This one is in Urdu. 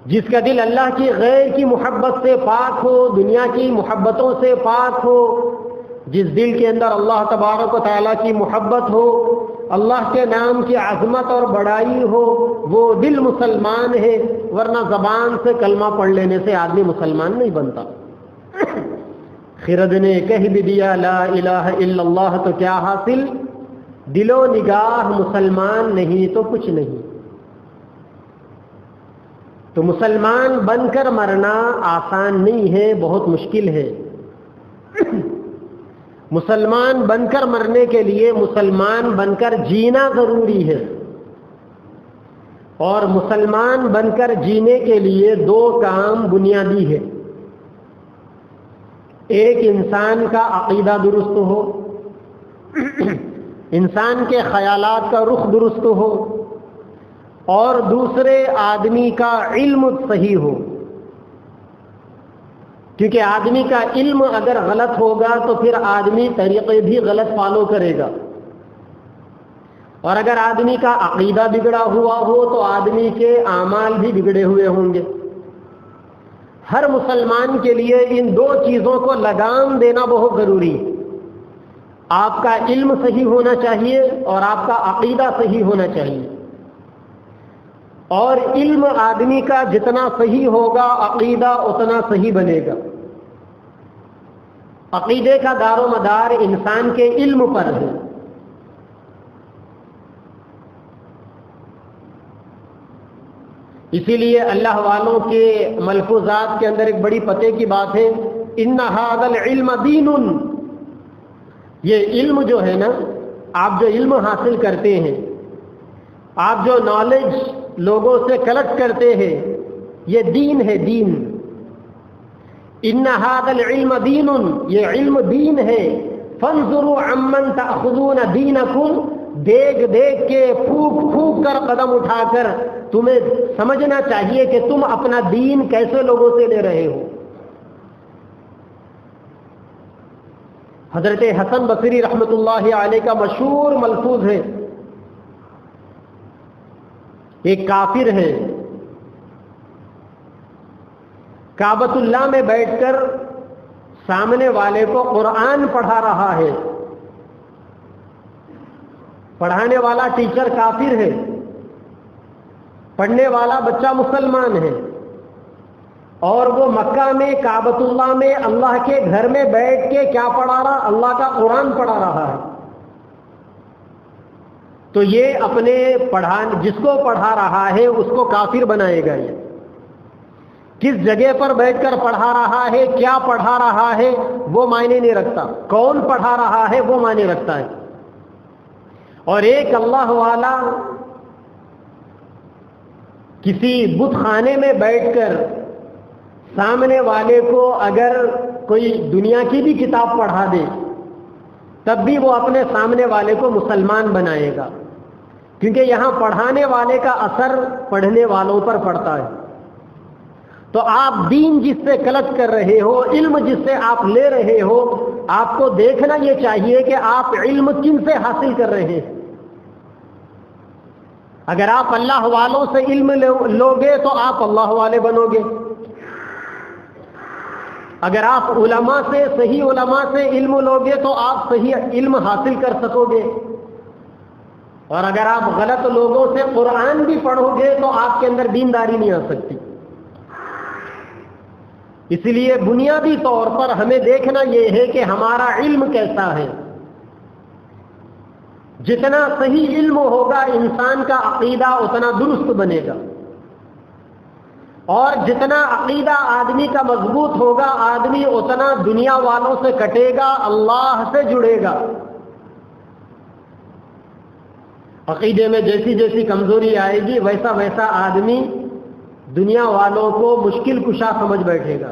جس کا دل اللہ کی غیر کی محبت سے پاک ہو، دنیا کی محبتوں سے پاک ہو، جس دل کے اندر اللہ تبارک و تعالیٰ کی محبت ہو، اللہ کے نام کی عظمت اور بڑائی ہو، وہ دل مسلمان ہے، ورنہ زبان سے کلمہ پڑھ لینے سے آدمی مسلمان نہیں بنتا۔ خرد نے کہہ بھی دیا لا الہ الا اللہ تو کیا حاصل؟ دل و نگاہ مسلمان نہیں تو کچھ نہیں۔ تو مسلمان بن کر مرنا آسان نہیں ہے، بہت مشکل ہے۔ مسلمان بن کر مرنے کے لیے مسلمان بن کر جینا ضروری ہے، اور مسلمان بن کر جینے کے لیے دو کام بنیادی ہے۔ ایک انسان کا عقیدہ درست ہو، انسان کے خیالات کا رخ درست ہو، اور دوسرے آدمی کا علم صحیح ہو، کیونکہ آدمی کا علم اگر غلط ہوگا تو پھر آدمی طریقے بھی غلط فالو کرے گا، اور اگر آدمی کا عقیدہ بگڑا ہوا ہو تو آدمی کے اعمال بھی بگڑے ہوئے ہوں گے۔ ہر مسلمان کے لیے ان دو چیزوں کو لگام دینا بہت ضروری ہے۔ آپ کا علم صحیح ہونا چاہیے اور آپ کا عقیدہ صحیح ہونا چاہیے، اور علم آدمی کا جتنا صحیح ہوگا عقیدہ اتنا صحیح بنے گا۔ عقیدے کا دار و مدار انسان کے علم پر ہے۔ اسی لیے اللہ والوں کے ملفوظات کے اندر ایک بڑی پتے کی بات ہے، ان ھذا العلم دین۔ یہ علم جو ہے نا، آپ جو علم حاصل کرتے ہیں، آپ جو نالج لوگوں سے کلیکٹ کرتے ہیں، یہ دین ہے، دین۔ ان ھذا العلم دین، یہ علم دین ہے۔ فانظروا عمن تأخذون دینکم، دیکھ دیکھ کے، پھونک پھونک کر، قدم اٹھا کر تمہیں سمجھنا چاہیے کہ تم اپنا دین کیسے لوگوں سے لے رہے ہو۔ حضرت حسن بصری رحمۃ اللہ علیہ کا مشہور ملفوظ ہے، ایک کافر ہے، کعبۃ اللہ میں بیٹھ کر سامنے والے کو قرآن پڑھا رہا ہے، پڑھانے والا ٹیچر کافر ہے، پڑھنے والا بچہ مسلمان ہے، اور وہ مکہ میں کعبۃ اللہ میں اللہ کے گھر میں بیٹھ کے کیا پڑھا رہا؟ اللہ کا قرآن پڑھا رہا ہے۔ تو یہ اپنے جس کو پڑھا رہا ہے اس کو کافر بنائے گا۔ یہ کس جگہ پر بیٹھ کر پڑھا رہا ہے، کیا پڑھا رہا ہے، وہ معنی نہیں رکھتا، کون پڑھا رہا ہے وہ معنی رکھتا ہے۔ اور ایک اللہ والا کسی بت خانے میں بیٹھ کر سامنے والے کو اگر کوئی دنیا کی بھی کتاب پڑھا دے تب بھی وہ اپنے سامنے والے کو مسلمان بنائے گا، کیونکہ یہاں پڑھانے والے کا اثر پڑھنے والوں پر پڑتا ہے۔ تو آپ دین جس سے کلیکٹ کر رہے ہو، علم جس سے آپ لے رہے ہو، آپ کو دیکھنا یہ چاہیے کہ آپ علم کن سے حاصل کر رہے ہیں۔ اگر آپ اللہ والوں سے علم لوگے تو آپ اللہ والے بنو گے، اگر آپ علماء سے، صحیح علماء سے علم لوگے تو آپ صحیح علم حاصل کر سکو گے، اور اگر آپ غلط لوگوں سے قرآن بھی پڑھو گے تو آپ کے اندر دینداری نہیں آ سکتی۔ اس لیے بنیادی طور پر ہمیں دیکھنا یہ ہے کہ ہمارا علم کیسا ہے۔ جتنا صحیح علم ہوگا انسان کا عقیدہ اتنا درست بنے گا، اور جتنا عقیدہ آدمی کا مضبوط ہوگا آدمی اتنا دنیا والوں سے کٹے گا، اللہ سے جڑے گا۔ عقیدے میں جیسی جیسی کمزوری آئے گی ویسا ویسا آدمی دنیا والوں کو مشکل کشا سمجھ بیٹھے گا۔